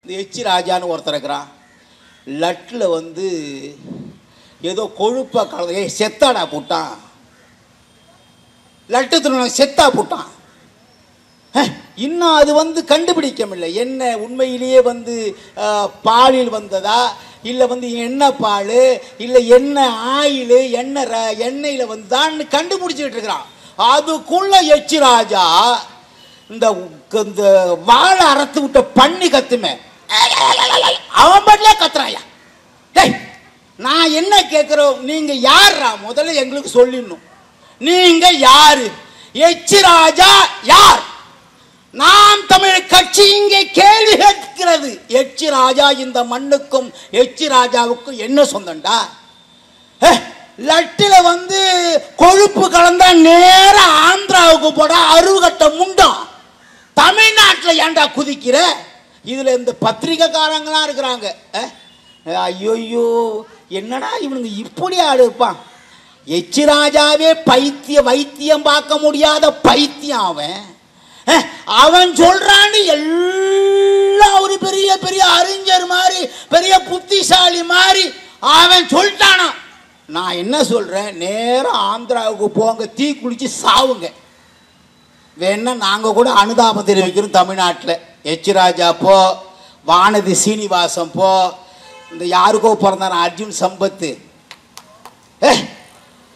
இந்த எச்சி ராஜான்னு ஒருத்தர் இருக்கிறான். லட்டில் வந்து ஏதோ கொழுப்பா கலந்து செத்தாடா போட்டான். லட்டு திரும்ப செத்தா போட்டான். இன்னும் அது வந்து கண்டுபிடிக்க முடியல. என்ன உண்மையிலேயே வந்து பாலில் வந்ததா இல்லை வந்து எண்ணெய் பால் இல்லை எண்ணெய் ஆயில் எண்ணெயில் வந்துதான்னு கண்டுபிடிச்சிட்டு இருக்கிறான். அதுக்குள்ள எச்சி ராஜா இந்த வாழை அறுத்து விட்ட பண்ணி கத்துமே அவன் பாட்டிலே கத்துறாயா. டேய் நான் என்ன கேட்குறோம், நீங்க யாரா முதல்ல எங்களுக்கு சொல்லிடணும். நீங்க யாரு? எச்சி ராஜா யார்? நாம் தமிழ் கட்சி இங்கே கேள்வி கேட்கிறது. எச்சி ராஜா இந்த மண்ணுக்கும் எச்சி ராஜாவுக்கும் என்ன சொந்தண்டா? லட்டில வந்து கொழுப்பு கலந்தா நேர ஆந்திராவுக்கு போட அருகட்ட முண்டம். தமிழ்நாட்டில் ஏண்டா குதிக்கிற? இதுல இந்த பத்திரிகைக்காரங்களாம் இருக்கிறாங்க. ஐயோயோ என்னடா இவனுங்க இப்படி ஆடு இருப்பான். எச்சி ராஜாவே வைத்தியம் பார்க்க முடியாத பைத்தியம் அவன். அவன் சொல்றான்னு எல்லாம் ஒரு பெரிய பெரிய அறிஞர் மாதிரி பெரிய புத்திசாலி மாதிரி அவன் சொல்லிட்டானா. நான் என்ன சொல்றேன், நேரம் ஆந்திராவுக்கு போங்க, தீ குளிச்சு சாவுங்க. வேணா நாங்கள் கூட அனுதாபம் தெரிவிக்கிறோம். தமிழ்நாட்டில் எச்சி ராஜா போ, வானதி சீனிவாசன் போ, இந்த யாருக்கோ பிறந்தான அர்ஜுன் சம்பத்து.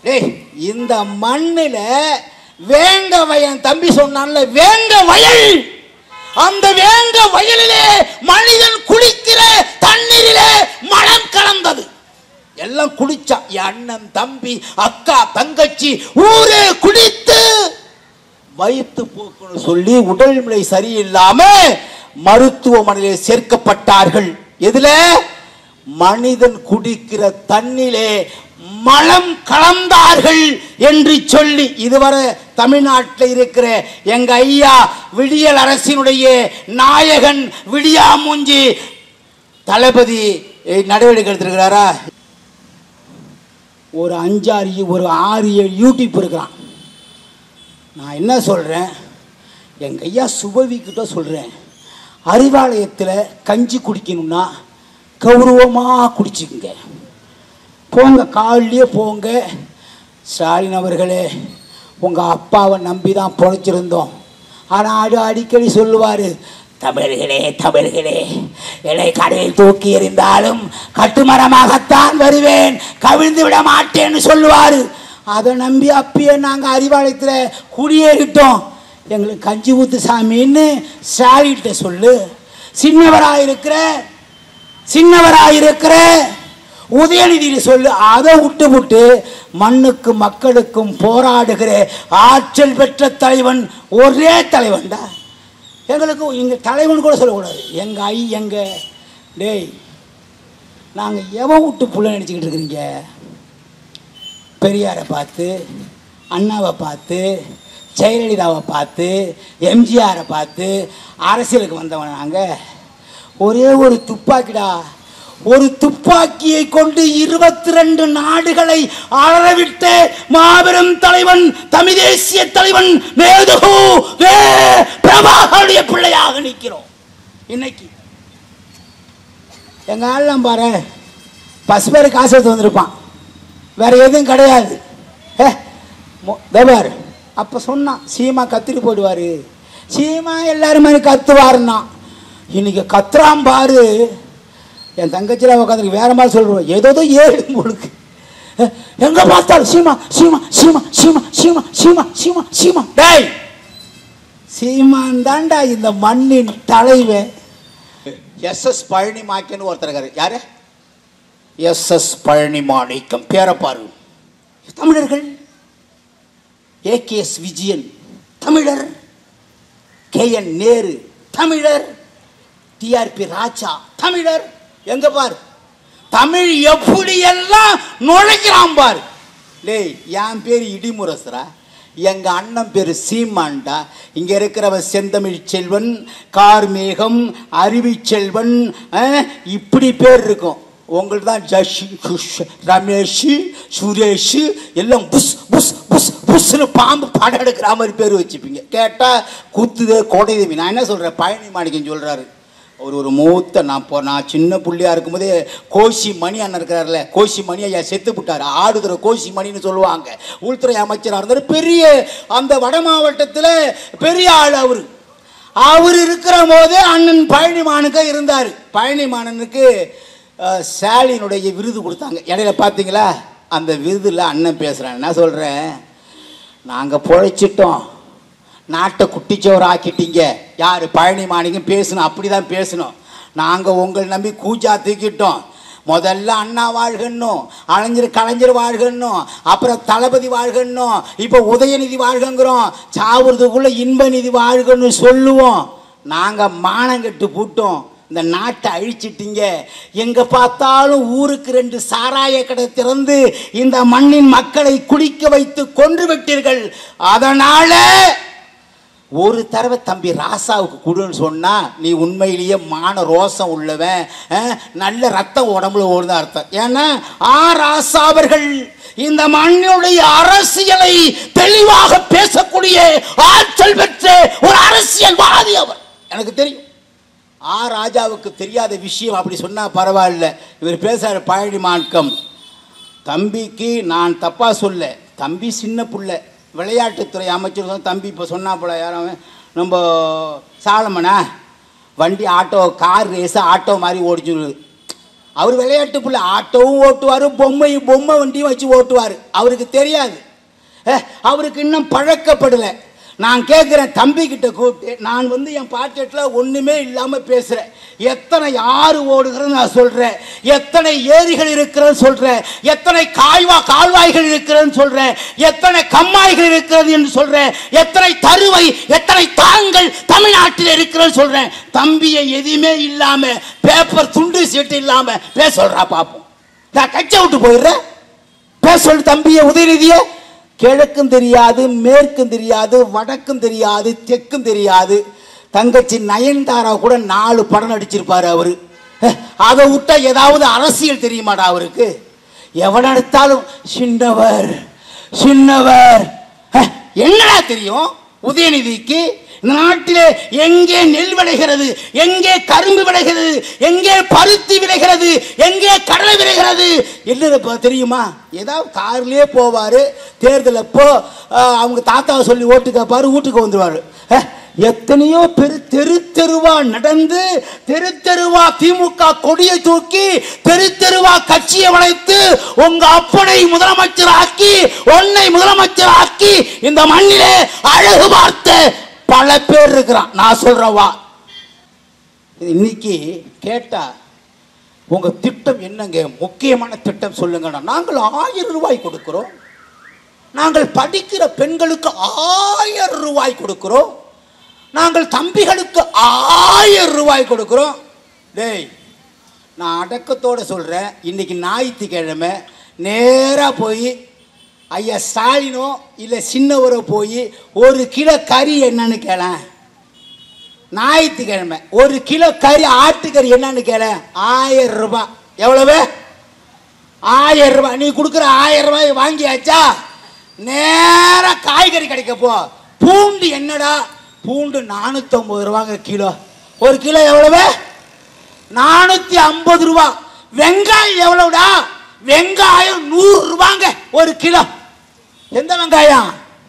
டேய் இந்த மண்ணில் வேங்க வயல் தம்பி சொன்னான்ல, வேங்க வயல், அந்த வேங்க வயலிலே மனிதன் குளிக்கிற தண்ணீரிலே மலம் கலந்தது. எல்லாம் குடிச்சா அண்ணன் தம்பி அக்கா தங்கச்சி ஊரே குடித்து வயிற்று போக்குன்னு சொல்லி உடல்நிலை சரியில்லாம மருத்துவமனையில் சேர்க்கப்பட்டார்கள். எதுல? மனிதன் குடிக்கிற தண்ணிலே மலம் கலந்தார்கள் என்று சொல்லி இதுவரை தமிழ்நாட்டில் இருக்கிற எங்க ஐயா விடியல் அரசினுடைய நாயகன் விடியாமூஞ்சி தளபதி நடவடிக்கை எடுத்திருக்கிறாரா? ஒரு 6-7 யூடியூப் இருக்கிறான். நான் என்ன சொல்கிறேன், எங்கள் ஐயா சுபவிக்கிட்ட சொல்கிறேன், அறிவாலயத்தில் கஞ்சி குடிக்கணும்னா கௌரவமாக குடிச்சிக்குங்க. போங்க, காலையிலே போங்க. ஸ்டாலின் அவர்களே, உங்கள் அப்பாவை நம்பி தான் பொழைச்சிருந்தோம். ஆனால் அடிக்கடி சொல்லுவார், தமிழர்களே தமிழர்களே, என்னை கடையில் தூக்கி எறிந்தாலும் கட்டுமரமாகத்தான் வருவேன், கவிழ்ந்து விட மாட்டேன்னு சொல்லுவார். அதை நம்பி அப்பயே நாங்கள் அறிவாலயத்தில் குடியேறிட்டோம். எங்களுக்கு கஞ்சி ஊத்து சாமின்னு ஸ்டாலின்கிட்ட சொல்லு. சின்னவராயிருக்கிற உதயநிதி சொல்லு. அதை விட்டு மண்ணுக்கு மக்களுக்கும் போராடுகிற ஆற்றல் பெற்ற தலைவன் ஒரே தலைவன்டா. எங்களுக்கு இங்கே தலைவன் கூட சொல்லக்கூடாது. எங்கள் டேய் நாங்கள் எவன் விட்டு புள்ள நினச்சிக்கிட்டு இருக்கிறீங்க? பெரியாரை பார்த்து, அண்ணாவை பார்த்து, ஜெயலலிதாவை பார்த்து, எம்ஜிஆரை பார்த்து அரசியலுக்கு வந்தவன் நாங்கள். ஒரே ஒரு துப்பாக்கிடா. ஒரு துப்பாக்கியை கொண்டு 22 நாடுகளை அலறவிட்ட மாபெரும் தலைவன், தமிழ் தேசிய தலைவன் மேதகு பிரபாகருடைய பிள்ளையாக நிற்கிறோம். இன்னைக்கு எங்க ஆள்லாம் பாரு, 10 பேர் காசு எடுத்து வந்திருப்பான், வேற எதுவும் கிடையாது. தேவர் அப்ப சொன்னான், சீமா கத்திட்டு போடுவாரு, சீமா எல்லாரும் மாதிரி கத்துவாருன்னா. இன்னைக்கு கத்துறான் பாரு. என் தங்கச்சியில் உட்காந்து வேற மாதிரி சொல்றோம், ஏதோ ஏழு உங்களுக்கு எங்க பார்த்தாலும் சீமா சீமா சீமா சீமா சீமா சீமா சீமா சீமா. டேய் சீமான் தாண்டா இந்த மண்ணின் தலைவன். எஸ்.எஸ். பழனிமாணிக்கம்னு ஒருத்தர் இருக்காரு. யாரு? எஸ்.எஸ். பழனிமாணிக்கம். பேரப்பாரு தமிழர்கள். ஏ.கே.எஸ். விஜயன் தமிழர். கே.என். நேரு தமிழர். டி.ஆர்.பி. ராஜா தமிழர். எங்க பாரு தமிழ் எப்படி எல்லாம் நுழைக்கிறான் பாரு. டேய் என் பேர் இடிமுரசரா, எங்க அண்ணன் பேரு சீமான்டா. இங்க இருக்கிறவன் செந்தமிழ் செல்வன், கார்மேகம், அறிவி செல்வன், இப்படி பேர் இருக்கும். உங்களுக்கு தான் ஜஷி, ரமேஷ், சுரேஷ் எல்லாம் புஷ் புஷ் புஷ் புஷ்னு பாம்பு படம் எடுக்கிற மாதிரி பேர் வச்சுப்பீங்க. கேட்டால் குத்துதே கோடைதேவி. நான் என்ன சொல்கிறேன், பழனிமாணிக்கம் சொல்கிறாரு, ஒரு மூத்த நான் சின்ன புள்ளியாக இருக்கும்போதே கோஷி மணி அண்ணன் இருக்கிறார்ல, கோஷி மணி ஐயா செத்து விட்டார். ஆடுதுறை கோஷி மணின்னு சொல்லுவாங்க. உள்துறை அமைச்சராக இருந்தார். பெரிய அந்த வட மாவட்டத்தில் பெரிய ஆள் அவர் இருக்கிற போதே அண்ணன் பழனிமானுக்கு இருந்தார். பழனிமானனுக்கு ஸ்டாலினுடைய விருது கொடுத்தாங்க. இடையில பார்த்தீங்களா? அந்த விருதில் அண்ணன் பேசுகிறேன். என்ன சொல்கிறேன், நாங்கள் பொழைச்சிட்டோம், நாட்டை குட்டிச்சோறு ஆக்கிட்டீங்க. யார்? பழனிமானிக்கும் பேசணும், அப்படி தான் பேசணும். நாங்கள் உங்களை நம்பி கூஜா தூக்கிட்டோம். முதல்ல அண்ணா வாழ்கன்னும், கலைஞர் வாழ்கன்னும், அப்புறம் தளபதி வாழ்கன்னும், இப்போ உதயநிதி வாழ்கங்கிறோம். சாவுறதுக்குள்ளே இன்ப நிதி வாழ்கன்னு சொல்லுவோம். நாங்கள் மானங்கட்டு போட்டோம், இந்த நாட்டை அழிச்சிட்டீங்க. எங்கே பார்த்தாலும் ஊருக்கு 2 சாராய கடை திறந்து இந்த மண்ணின் மக்களை குடிக்க வைத்து கொன்று விட்டீர்கள். அதனால ஒரு தடவை தம்பி ராசாவுக்கு கொடுன்னு சொன்னா நீ உண்மையிலேயே மான ரோசம் உள்ளவன், நல்ல ரத்தம் உடம்புல ஓடுதான் அர்த்தம். ஏன்னா ராசா அவர்கள் இந்த மண்ணுடைய அரசியலை தெளிவாக பேசக்கூடிய ஆற்றல் பெற்ற ஒரு அரசியல்வாதி அவர். எனக்கு தெரியும். ராஜாவுக்கு தெரியாத விஷயம் அப்படி சொன்னா பரவாயில்ல. இவர் பேசுறாரு பழனிமான்கம். தம்பிக்கு நான் தப்பா சொல்ல, தம்பி சின்ன புள்ள, விளையாட்டுத்துறை அமைச்சர் தம்பி இப்போ சொன்னா போல. யாரும் நம்ம சாலமனா வண்டி ஆட்டோ கார் ரேஸு ஆட்டோ மாதிரி ஓடிச்சுருது. அவர் விளையாட்டு பிள்ளை, ஆட்டோவும் ஓட்டுவார், பொம்மை வண்டியும் வச்சு ஓட்டுவார். அவருக்கு தெரியாது, அவருக்கு இன்னும் பழக்கப்படலை. நான் கேட்குறேன் தம்பிக்கிட்ட கூப்பிட்டு, நான் என் பாக்கெட்டில் ஒன்றுமே இல்லாமல் பேசுகிறேன். எத்தனை ஆறு ஓடுகிறேன்னு நான் சொல்கிறேன், எத்தனை ஏரிகள் இருக்கிறேன்னு சொல்கிறேன், எத்தனை கால்வாய்கள் இருக்கிறேன்னு சொல்கிறேன், எத்தனை கம்மாய்கள் இருக்கிறது என்று சொல்கிறேன், எத்தனை தருவை எத்தனை தாங்கள் தமிழ்நாட்டில் இருக்கிறேன்னு சொல்கிறேன். தம்பியை எதுவுமே இல்லாமல் பேப்பர் துண்டு சீட்டு இல்லாமல் பேச சொல்கிறா பார்ப்போம். நான் கட்சி விட்டு போயிடுறேன். பேச சொல்லு தம்பியை, உதயநிதியை. கிழக்கும் தெரியாது, மேற்கும் தெரியாது, வடக்கும் தெரியாது, தெற்கும் தெரியாது. தங்கச்சி நயன்தாரா கூட 4 படம் நடிச்சிருப்பாரு அவரு. அதை விட்டா ஏதாவது அரசியல் தெரியுமாடா அவருக்கு? எவன் எடுத்தாலும் சின்னவர் சின்னவர். என்னடா தெரியும் உதயநிதிக்கு? இந்த நாட்டிலே எங்கே நெல் விளைகிறது, எங்கே கரும்பு விளைகிறது, எங்கே பருத்தி விளைகிறது, எங்கே கடலை விளைகிறது என்ன தெரியுமா? ஏதாவது கார்லயே போவாரு, தேர்தல் அப்போ அவங்க தாத்தாவை சொல்லி ஓட்டு கேட்பாரு, வீட்டுக்கு வந்துருவாரு. எத்தனையோ பேர் தெருவா நடந்து, தெருவா திமுக கொடியை தூக்கி, தெருவா கட்சியை வளைத்து, உங்க அப்பனை முதலமைச்சர் ஆக்கி, உன்னை முதலமைச்சர் ஆக்கி இந்த மண்ணிலே அழகு பார்த்த பல பேர் இருக்கிறான். நான் சொல்றவா, இன்னைக்கு கேட்டா உங்க திட்டம் என்னங்க, முக்கியமான திட்டம் சொல்லுங்க. நாங்கள் 1000 ரூபாய் கொடுக்கிறோம், நாங்கள் படிக்கிற பெண்களுக்கு 1000 ரூபாய் கொடுக்கிறோம், நாங்கள் தம்பிகளுக்கு 1000 ரூபாய் கொடுக்கிறோம். டேய், நான் அடக்கத்தோடு சொல்றேன், இன்னைக்கு ஞாயிற்றுக்கிழமை நேரா போய் ஐயா ஸ்டாலினோ இல்லை சின்னவரோ போய் 1 கிலோ கறி என்னன்னு கேள. ஞாயிற்றுக்கிழமை 1 கிலோ கறி, ஆட்டுக்கறி என்னன்னு கேள. 1000 ரூபாய். எவ்வளவு? 1000 ரூபாய். நீ கொடுக்குற 1000 ரூபாய் வாங்கியாச்சா? நேரா காய்கறி கிடைக்க போ. பூண்டு என்னடா? பூண்டு 450 ரூபாங்க கிலோ. 1 கிலோ எவ்வளவு? 450 ரூபா. வெங்காயம் எவ்வளவுடா? வெங்காயம் 100 ரூபாங்க 1 கிலோ. எந்த வெங்காயம்?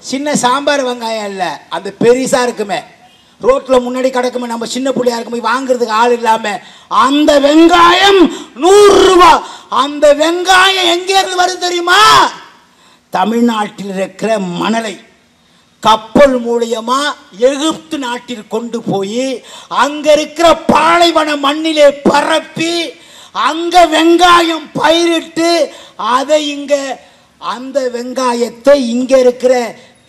சின்ன சாம்பார் வெங்காயம் இல்லை, அந்த பெரிசா இருக்குமே, ரோட்ல முன்னாடி கிடக்குமே, நம்ம சின்ன புள்ளையா இருக்குமே, வாங்குறதுக்கு ஆள் இல்லாம அந்த வெங்காயம் 100 ரூபாய். அந்த வெங்காயம் எங்க இருந்து வருது தெரியுமா? தமிழ்நாட்டில் இருக்கிற மணலை கப்பல் மூலியமா எகிப்து நாட்டில் கொண்டு போய் அங்க இருக்கிற பாலைவன மண்ணிலே பரப்பி அங்க வெங்காயம் பயிரிட்டு அதை இங்க, அந்த வெங்காயத்தை இங்க இருக்கிற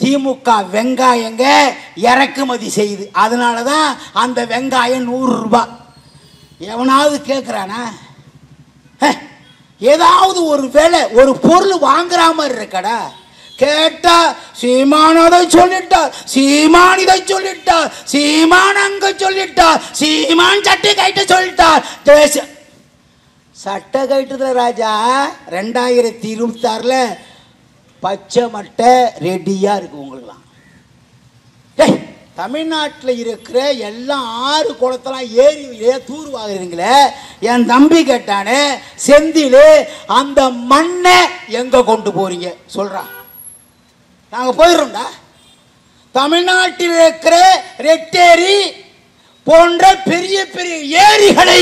திமுக வெங்காயங்க இறக்குமதி செய்யுது. அதனாலதான் அந்த வெங்காயம் 100 ரூபாய். எவனாவது கேட்கிறானா? ஏதாவது ஒரு வேலை, ஒரு பொருள் வாங்குற மாதிரி இருக்கடா? கேட்டா சீமானதை சொல்லிட்டார், சீமான் இதை சொல்லிட்டார், சீமான் அங்க சொல்லிட்டார், சீமான் சட்டை கைட்ட சொல்லிட்டார். சட்டை கைட்டுல ராஜா 2026 பச்சை மட்டை ரெடியா இருக்கு உங்களுக்குலாம். தமிழ்நாட்டில் இருக்கிற எல்லா ஆறு குளத்தெல்லாம் ஏரியிலே தூர்வாகிறீங்களே, என் தம்பி கேட்டானே செந்தில், அந்த மண்ணை எங்கே கொண்டு போறீங்க சொல்கிறான். நாங்கள் போயிடுறோம்டா. தமிழ்நாட்டில் இருக்கிற ரெட்டேரி போன்ற பெரிய பெரிய ஏரிகளை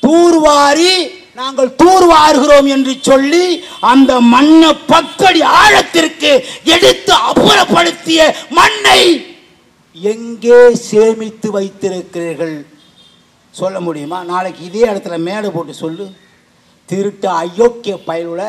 தூர்வாரி நாங்கள் தூர்வாருகிறோம் என்று சொல்லி அந்த மண்ணை 10 அடி ஆழத்திற்கு எடுத்து அப்புறப்படுத்திய மண்ணை எங்கே சேமித்து வைத்திருக்கிறீர்கள் சொல்ல முடியுமா? நாளைக்கு இதே இடத்துல மேடை போட்டு சொல்லு. திருட்டு அயோக்கிய பயலுல